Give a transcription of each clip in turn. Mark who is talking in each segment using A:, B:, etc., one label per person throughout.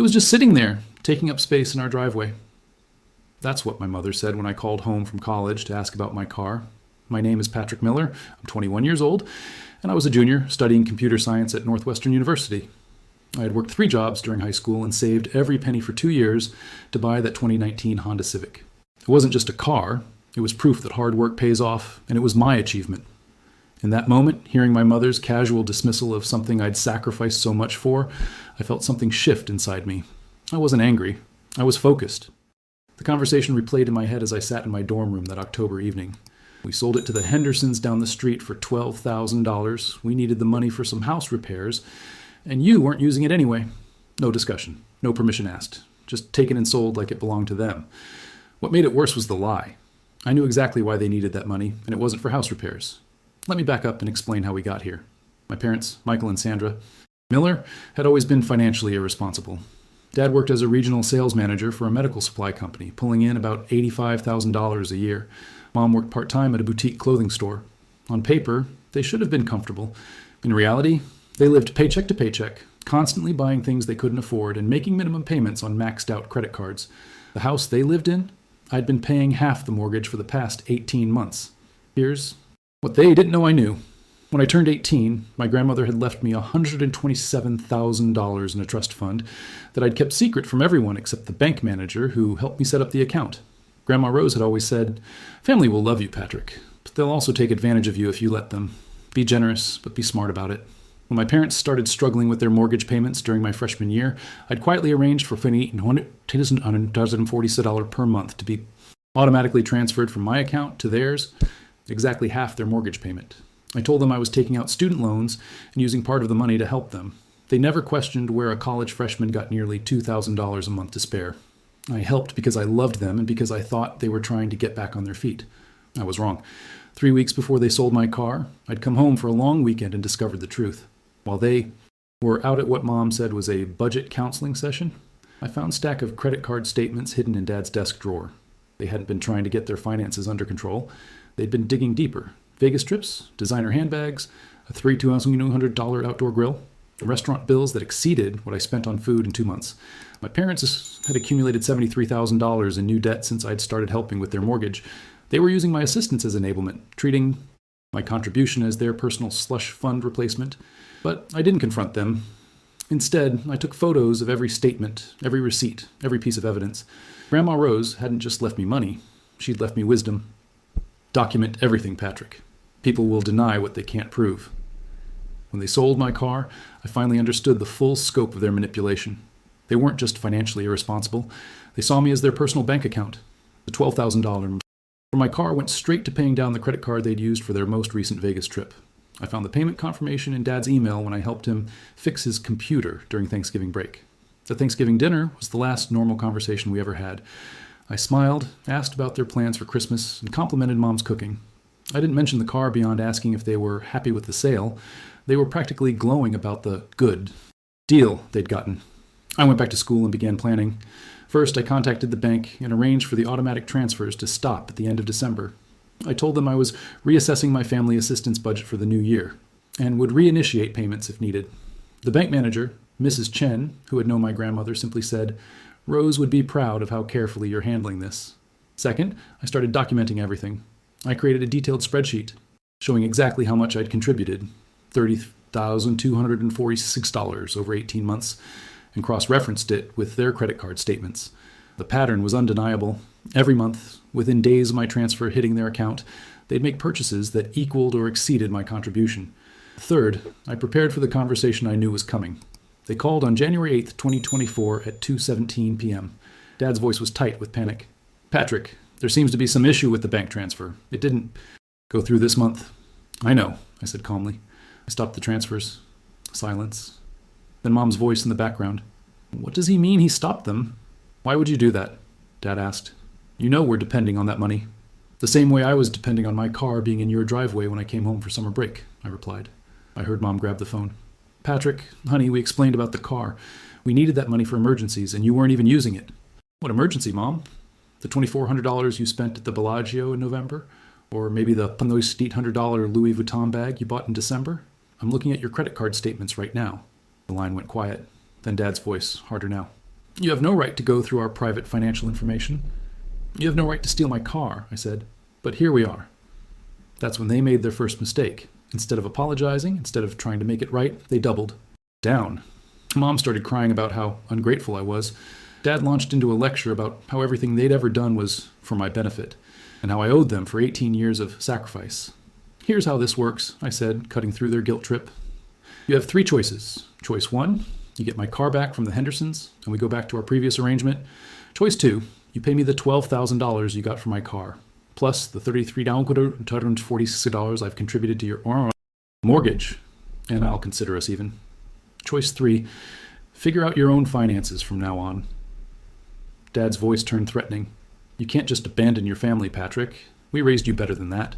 A: It was just sitting there, taking up space in our driveway. That's what my mother said when I called home from college to ask about my car. My name is Patrick Miller. I'm 21 years old, and I was a junior studying computer science at Northwestern University. I had worked 3 jobs during high school and saved every penny for 2 years to buy that 2019 Honda Civic. It wasn't just a car, it was proof that hard work pays off, and it was my achievement. In that moment, hearing my mother's casual dismissal of something I'd sacrificed so much for, I felt something shift inside me. I wasn't angry. I was focused. The conversation replayed in my head as I sat in my dorm room that October evening. We sold it to the Hendersons down the street for $12,000. We needed the money for some house repairs, and you weren't using it anyway. No discussion. No permission asked. Just taken and sold like it belonged to them. What made it worse was the lie. I knew exactly why they needed that money, and it wasn't for house repairs. Let me back up and explain how we got here. My parents, Michael and Sandra Miller, had always been financially irresponsible. Dad worked as a regional sales manager for a medical supply company, pulling in about $85,000 a year. Mom worked part-time at a boutique clothing store. On paper, they should have been comfortable. In reality, they lived paycheck to paycheck, constantly buying things they couldn't afford and making minimum payments on maxed-out credit cards. The house they lived in, I'd been paying half the mortgage for the past 18 months. Here's what they didn't know I knew. When I turned 18, my grandmother had left me $127,000 in a trust fund that I'd kept secret from everyone except the bank manager who helped me set up the account. Grandma Rose had always said, "Family will love you, Patrick, but they'll also take advantage of you if you let them. Be generous, but be smart about it." When my parents started struggling with their mortgage payments during my freshman year, I'd quietly arranged for $140 per month to be automatically transferred from my account to theirs, exactly half their mortgage payment. I told them I was taking out student loans and using part of the money to help them. They never questioned where a college freshman got nearly $2,000 a month to spare. I helped because I loved them and because I thought they were trying to get back on their feet. I was wrong. 3 weeks before they sold my car, I'd come home for a long weekend and discovered the truth. While they were out at what Mom said was a budget counseling session, I found a stack of credit card statements hidden in Dad's desk drawer. They hadn't been trying to get their finances under control. They'd been digging deeper. Vegas trips, designer handbags, a $3,200 outdoor grill, restaurant bills that exceeded what I spent on food in 2 months. My parents had accumulated $73,000 in new debt since I'd started helping with their mortgage. They were using my assistance as enablement, treating my contribution as their personal slush fund replacement. But I didn't confront them. Instead, I took photos of every statement, every receipt, every piece of evidence. Grandma Rose hadn't just left me money. She'd left me wisdom. Document everything, Patrick. People will deny what they can't prove. When they sold my car, I finally understood the full scope of their manipulation. They weren't just financially irresponsible. They saw me as their personal bank account. The $12,000 for my car went straight to paying down the credit card they'd used for their most recent Vegas trip. I found the payment confirmation in Dad's email when I helped him fix his computer during Thanksgiving break. The Thanksgiving dinner was the last normal conversation we ever had. I smiled, asked about their plans for Christmas, and complimented Mom's cooking. I didn't mention the car beyond asking if they were happy with the sale. They were practically glowing about the good deal they'd gotten. I went back to school and began planning. First, I contacted the bank and arranged for the automatic transfers to stop at the end of December. I told them I was reassessing my family assistance budget for the new year and would reinitiate payments if needed. The bank manager, Mrs. Chen, who had known my grandmother, simply said, "Rose would be proud of how carefully you're handling this." Second, I started documenting everything. I created a detailed spreadsheet showing exactly how much I'd contributed, $30,246 over 18 months, and cross-referenced it with their credit card statements. The pattern was undeniable. Every month, within days of my transfer hitting their account, they'd make purchases that equaled or exceeded my contribution. Third, I prepared for the conversation I knew was coming. They called on January 8th, 2024 at 2:17 p.m. Dad's voice was tight with panic. "Patrick, there seems to be some issue with the bank transfer. It didn't go through this month." "I know," I said calmly. I stopped the transfers. Silence. Then Mom's voice in the background. "What does he mean he stopped them? Why would you do that?" Dad asked. "You know we're depending on that money." "The same way I was depending on my car being in your driveway when I came home for summer break," I replied. I heard Mom grab the phone. "Patrick, honey, we explained about the car. We needed that money for emergencies, and you weren't even using it." "What emergency, Mom? The $2,400 you spent at the Bellagio in November? Or maybe the almost $800 Louis Vuitton bag you bought in December? I'm looking at your credit card statements right now." The line went quiet. Then Dad's voice, harder now. You have no right to go through our private financial information. You have no right to steal my car, I said. But here we are. That's when they made their first mistake. Instead of apologizing, instead of trying to make it right, they doubled down. Mom started crying about how ungrateful I was. Dad launched into a lecture about how everything they'd ever done was for my benefit, and how I owed them for 18 years of sacrifice. Here's how this works, I said, cutting through their guilt trip. You have 3 choices. Choice 1, you get my car back from the Hendersons, and we go back to our previous arrangement. Choice 2, you pay me the $12,000 you got for my car, plus the $33,246 I've contributed to your mortgage, and I'll consider us even. Choice 3, figure out your own finances from now on. Dad's voice turned threatening. You can't just abandon your family, Patrick. We raised you better than that.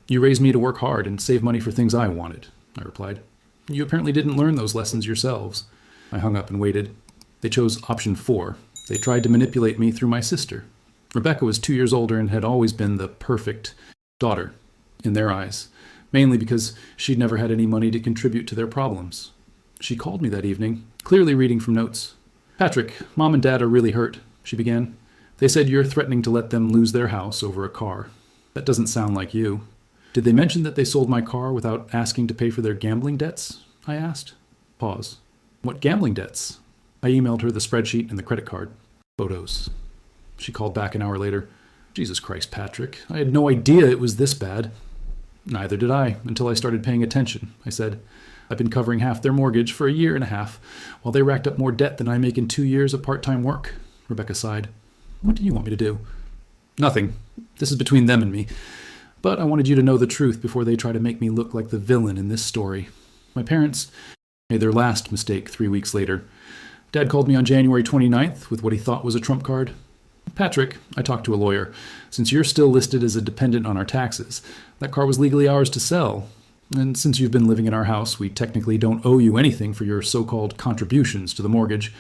A: You raised me to work hard and save money for things I wanted, I replied. You apparently didn't learn those lessons yourselves. I hung up and waited. They chose option 4. They tried to manipulate me through my sister. Rebecca was 2 years older and had always been the perfect daughter in their eyes, mainly because she'd never had any money to contribute to their problems. She called me that evening, clearly reading from notes. Patrick, Mom and Dad are really hurt, she began. They said you're threatening to let them lose their house over a car. That doesn't sound like you. Did they mention that they sold my car without asking to pay for their gambling debts? I asked. Pause. What gambling debts? I emailed her the spreadsheet and the credit card. Photos. She called back an hour later. Jesus Christ, Patrick. I had no idea it was this bad. Neither did I, until I started paying attention, I said. I've been covering half their mortgage for 1.5 years, while they racked up more debt than I make in 2 years of part-time work. Rebecca sighed. What do you want me to do? Nothing. This is between them and me. But I wanted you to know the truth before they try to make me look like the villain in this story. My parents made their last mistake 3 weeks later. Dad called me on January 29th with what he thought was a trump card. Patrick, I talked to a lawyer. Since you're still listed as a dependent on our taxes, that car was legally ours to sell. And since you've been living in our house, we technically don't owe you anything for your so-called contributions to the mortgage.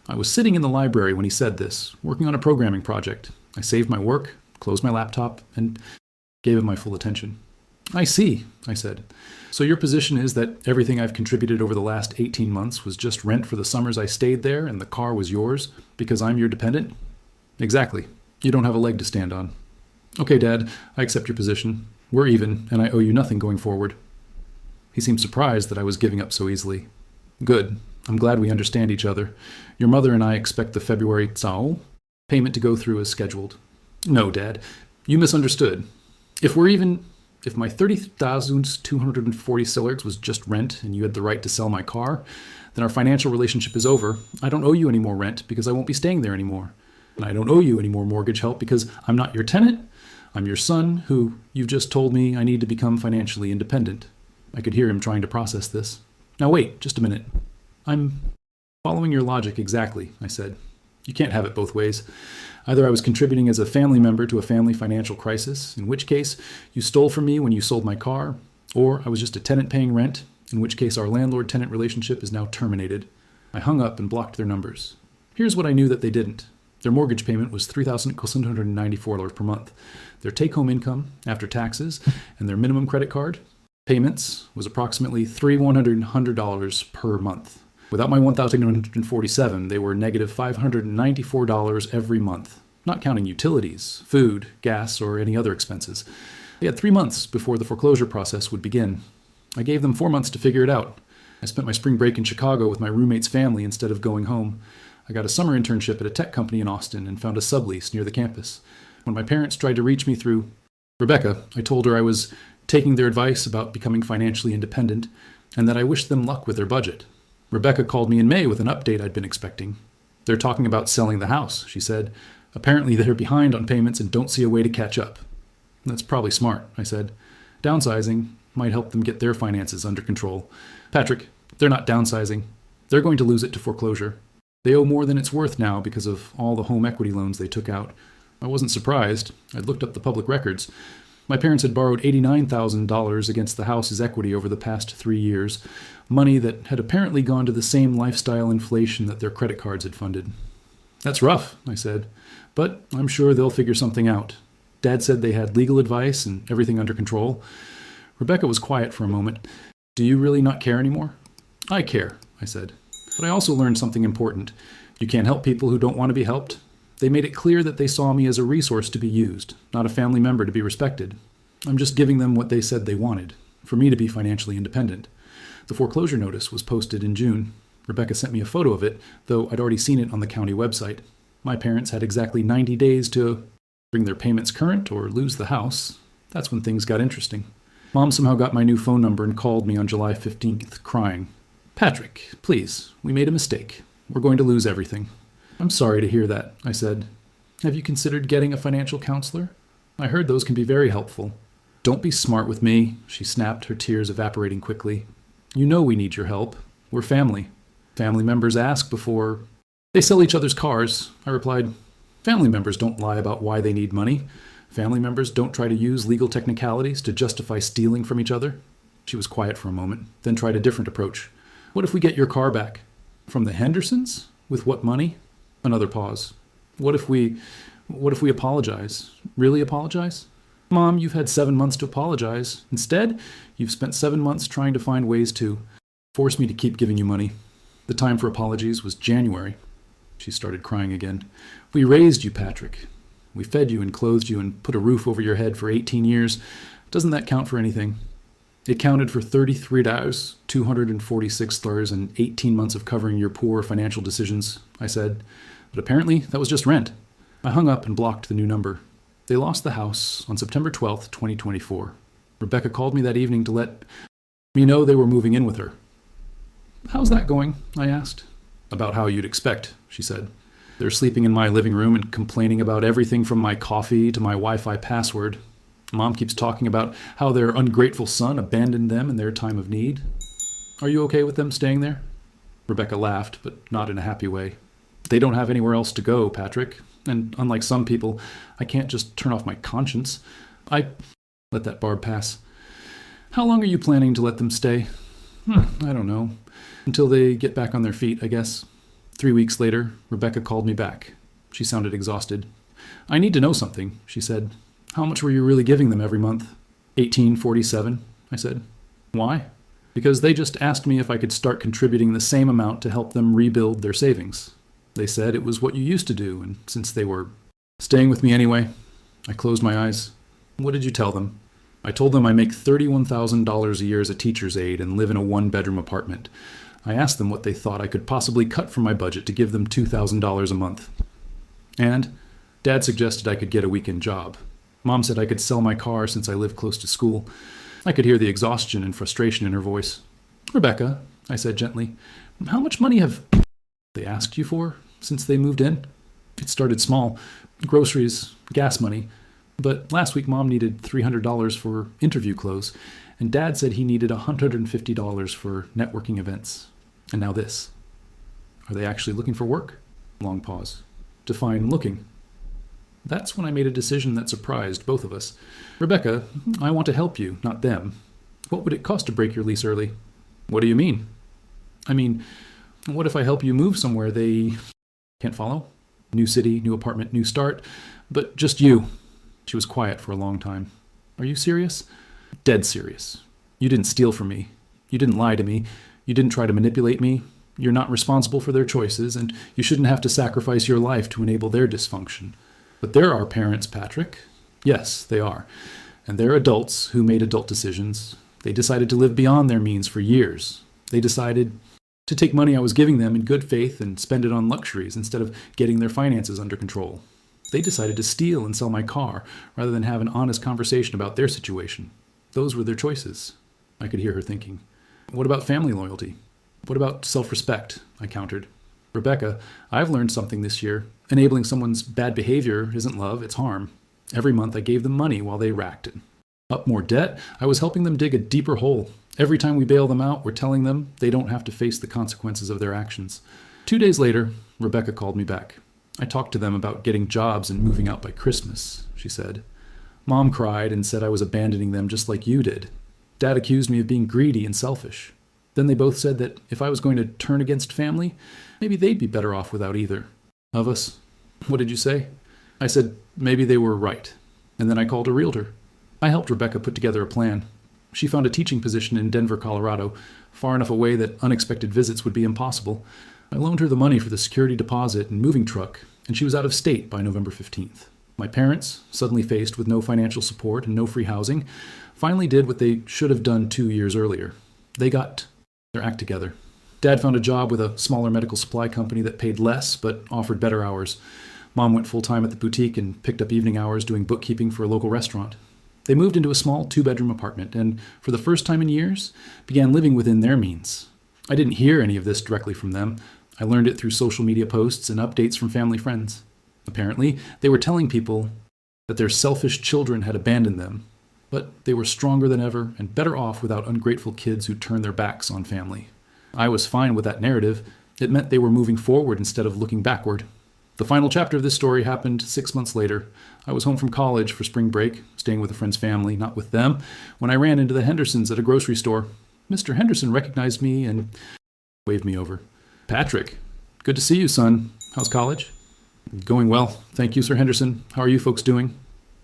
A: I was sitting in the library when he said this, working on a programming project. I saved my work, closed my laptop, and gave him my full attention. I see, I said. So your position is that everything I've contributed over the last 18 months was just rent for the summers I stayed there and the car was yours because I'm your dependent? Exactly. You don't have a leg to stand on. Okay, Dad, I accept your position. We're even, and I owe you nothing going forward. He seemed surprised that I was giving up so easily. Good. I'm glad we understand each other. Your mother and I expect the February payment to go through as scheduled. No, Dad. You misunderstood. If my 30,240 sillards was just rent and you had the right to sell my car, then our financial relationship is over. I don't owe you any more rent because I won't be staying there anymore. And I don't owe you any more mortgage help because I'm not your tenant. I'm your son who you've just told me I need to become financially independent. I could hear him trying to process this. Now wait, just a minute. I'm following your logic exactly, I said. You can't have it both ways. Either I was contributing as a family member to a family financial crisis, in which case you stole from me when you sold my car, or I was just a tenant paying rent, in which case our landlord-tenant relationship is now terminated. I hung up and blocked their numbers. Here's what I knew that they didn't. Their mortgage payment was $3,694 per month. Their take-home income, after taxes, and their minimum credit card payments was approximately $100 per month. Without my $1,147, they were negative $594 every month, not counting utilities, food, gas, or any other expenses. They had 3 months before the foreclosure process would begin. I gave them 4 months to figure it out. I spent my spring break in Chicago with my roommate's family instead of going home. I got a summer internship at a tech company in Austin and found a sublease near the campus. When my parents tried to reach me through Rebecca, I told her I was taking their advice about becoming financially independent and that I wished them luck with their budget. Rebecca called me in May with an update I'd been expecting. They're talking about selling the house, she said. Apparently they're behind on payments and don't see a way to catch up. That's probably smart, I said. Downsizing might help them get their finances under control. Patrick, they're not downsizing. They're going to lose it to foreclosure. They owe more than it's worth now because of all the home equity loans they took out. I wasn't surprised. I'd looked up the public records. My parents had borrowed $89,000 against the house's equity over the past 3 years, money that had apparently gone to the same lifestyle inflation that their credit cards had funded. That's rough, I said, but I'm sure they'll figure something out. Dad said they had legal advice and everything under control. Rebecca was quiet for a moment. Do you really not care anymore? I care, I said. But I also learned something important. You can't help people who don't want to be helped. They made it clear that they saw me as a resource to be used, not a family member to be respected. I'm just giving them what they said they wanted, for me to be financially independent. The foreclosure notice was posted in June. Rebecca sent me a photo of it, though I'd already seen it on the county website. My parents had exactly 90 days to bring their payments current or lose the house. That's when things got interesting. Mom somehow got my new phone number and called me on July 15th, crying. "Patrick, please, we made a mistake. We're going to lose everything." "I'm sorry to hear that," I said. "Have you considered getting a financial counselor? I heard those can be very helpful." "Don't be smart with me," she snapped, her tears evaporating quickly. "You know we need your help. We're family. Family members ask before they sell each other's cars," I replied. "Family members don't lie about why they need money. Family members don't try to use legal technicalities to justify stealing from each other." She was quiet for a moment, then tried a different approach. "What if we get your car back?" "From the Hendersons? With what money?" Another pause. What if we apologize? Really apologize?" "Mom, you've had 7 months to apologize. Instead, you've spent 7 months trying to find ways to force me to keep giving you money. The time for apologies was January." She started crying again. "We raised you, Patrick. We fed you and clothed you and put a roof over your head for 18 years. Doesn't that count for anything?" "It counted for 33 days, $246, and 18 months of covering your poor financial decisions," I said. "But apparently that was just rent." I hung up and blocked the new number. They lost the house on September 12th, 2024. Rebecca called me that evening to let me know they were moving in with her. "How's that going?" I asked. "About how you'd expect," she said. "They're sleeping in my living room and complaining about everything from my coffee to my Wi-Fi password. Mom keeps talking about how their ungrateful son abandoned them in their time of need. Are you okay with them staying there?" Rebecca laughed, but not in a happy way. "They don't have anywhere else to go, Patrick. And unlike some people, I can't just turn off my conscience. I let that barb pass. How long are you planning to let them stay?" "I don't know. Until they get back on their feet, I guess." 3 weeks later, Rebecca called me back. She sounded exhausted. "I need to know something," she said. "How much were you really giving them every month?" $18.47, I said. "Why?" "Because they just asked me if I could start contributing the same amount to help them rebuild their savings. They said it was what you used to do, and since they were staying with me anyway." I closed my eyes. "What did you tell them?" "I told them I make $31,000 a year as a teacher's aide and live in a one-bedroom apartment. I asked them what they thought I could possibly cut from my budget to give them $2,000 a month. And Dad suggested I could get a weekend job. Mom said I could sell my car since I live close to school." I could hear the exhaustion and frustration in her voice. "Rebecca," I said gently, "how much money have they asked you for since they moved in?" "It started small. Groceries, gas money. But last week Mom needed $300 for interview clothes, and Dad said he needed $150 for networking events. And now this." "Are they actually looking for work?" Long pause. "Define looking." That's when I made a decision that surprised both of us. "Rebecca, I want to help you, not them. What would it cost to break your lease early?" "What do you mean?" "I mean, what if I help you move somewhere they can't follow? New city, new apartment, new start, but just you." She was quiet for a long time. "Are you serious?" "Dead serious. You didn't steal from me. You didn't lie to me. You didn't try to manipulate me. You're not responsible for their choices, and you shouldn't have to sacrifice your life to enable their dysfunction. But they're our parents, Patrick. Yes, they are. And they're adults who made adult decisions. They decided to live beyond their means for years. They decided to take money I was giving them in good faith and spend it on luxuries instead of getting their finances under control. They decided to steal and sell my car rather than have an honest conversation about their situation. Those were their choices." I could hear her thinking. "What about family loyalty? What about self-respect?" I countered. "Rebecca, I've learned something this year. Enabling someone's bad behavior isn't love, it's harm. Every month I gave them money while they racked it. Up more debt, I was helping them dig a deeper hole. Every time we bail them out, we're telling them they don't have to face the consequences of their actions." 2 days later, Rebecca called me back. "I talked to them about getting jobs and moving out by Christmas," she said. "Mom cried and said I was abandoning them just like you did. Dad accused me of being greedy and selfish. Then they both said that if I was going to turn against family, maybe they'd be better off without either of us." "What did you say?" I said maybe they were right. And then I called a realtor. I helped Rebecca put together a plan. She found a teaching position in Denver, Colorado, far enough away that unexpected visits would be impossible. I loaned her the money for the security deposit and moving truck, and she was out of state by November 15th. My parents, suddenly faced with no financial support and no free housing, finally did what they should have done 2 years earlier. They got their act together. Dad found a job with a smaller medical supply company that paid less but offered better hours. Mom went full-time at the boutique and picked up evening hours doing bookkeeping for a local restaurant. They moved into a small 2-bedroom apartment and, for the first time in years, began living within their means. I didn't hear any of this directly from them. I learned it through social media posts and updates from family friends. Apparently, they were telling people that their selfish children had abandoned them, but they were stronger than ever and better off without ungrateful kids who turned their backs on family. I was fine with that narrative. It meant they were moving forward instead of looking backward. The final chapter of this story happened 6 months later. I was home from college for spring break, staying with a friend's family, not with them, when I ran into the Hendersons at a grocery store. Mr. Henderson recognized me and waved me over. "Patrick, good to see you, son. How's college?" "Going well. Thank you, Sir Henderson. How are you folks doing?"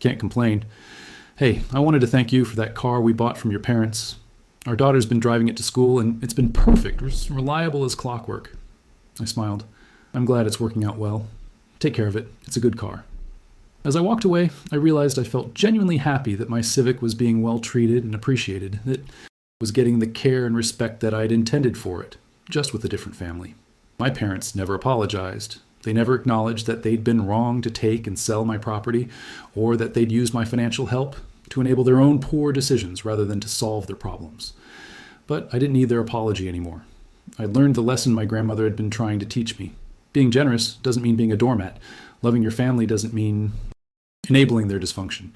A: "Can't complain. Hey, I wanted to thank you for that car we bought from your parents. Our daughter's been driving it to school, and it's been perfect, reliable as clockwork." I smiled. "I'm glad it's working out well. Take care of it. It's a good car." As I walked away, I realized I felt genuinely happy that my Civic was being well treated and appreciated, that it was getting the care and respect that I'd intended for it, just with a different family. My parents never apologized. They never acknowledged that they'd been wrong to take and sell my property, or that they'd used my financial help to enable their own poor decisions rather than to solve their problems. But I didn't need their apology anymore. I learned the lesson my grandmother had been trying to teach me. Being generous doesn't mean being a doormat. Loving your family doesn't mean enabling their dysfunction.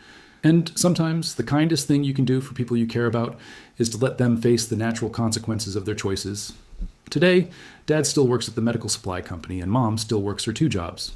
A: And sometimes the kindest thing you can do for people you care about is to let them face the natural consequences of their choices. Today, Dad still works at the medical supply company, and Mom still works her 2 jobs.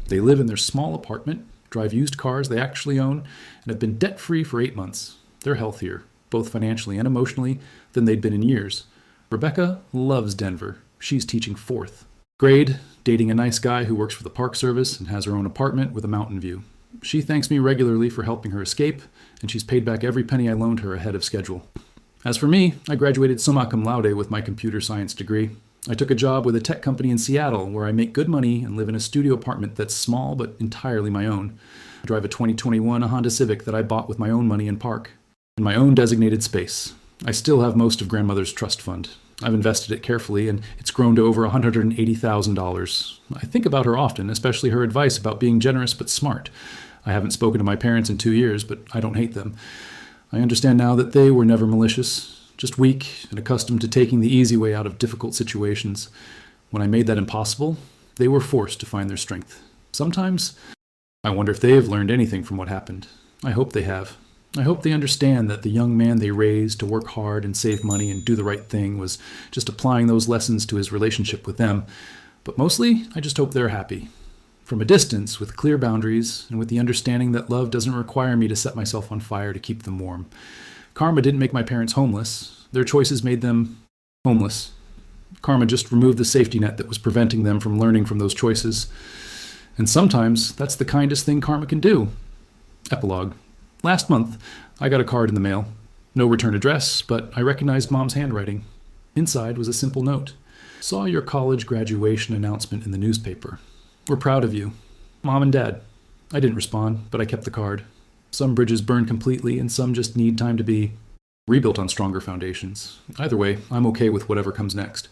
A: They live in their small apartment, drive used cars they actually own, and have been debt-free for 8 months. They're healthier, both financially and emotionally, than they'd been in years. Rebecca loves Denver. She's teaching 4th grade, dating a nice guy who works for the Park Service and has her own apartment with a mountain view. She thanks me regularly for helping her escape, and she's paid back every penny I loaned her ahead of schedule. As for me, I graduated summa cum laude with my computer science degree. I took a job with a tech company in Seattle where I make good money and live in a studio apartment that's small but entirely my own. I drive a 2021 Honda Civic that I bought with my own money in park, in my own designated space. I still have most of grandmother's trust fund. I've invested it carefully, and it's grown to over $180,000. I think about her often, especially her advice about being generous but smart. I haven't spoken to my parents in 2 years, but I don't hate them. I understand now that they were never malicious, just weak and accustomed to taking the easy way out of difficult situations. When I made that impossible, they were forced to find their strength. Sometimes, I wonder if they have learned anything from what happened. I hope they have. I hope they understand that the young man they raised to work hard and save money and do the right thing was just applying those lessons to his relationship with them. But mostly, I just hope they're happy. From a distance, with clear boundaries, and with the understanding that love doesn't require me to set myself on fire to keep them warm. Karma didn't make my parents homeless. Their choices made them homeless. Karma just removed the safety net that was preventing them from learning from those choices. And sometimes, that's the kindest thing karma can do. Epilogue. Last month, I got a card in the mail. No return address, but I recognized Mom's handwriting. Inside was a simple note. "Saw your college graduation announcement in the newspaper. We're proud of you. Mom and Dad." I didn't respond, but I kept the card. Some bridges burn completely, and some just need time to be rebuilt on stronger foundations. Either way, I'm okay with whatever comes next.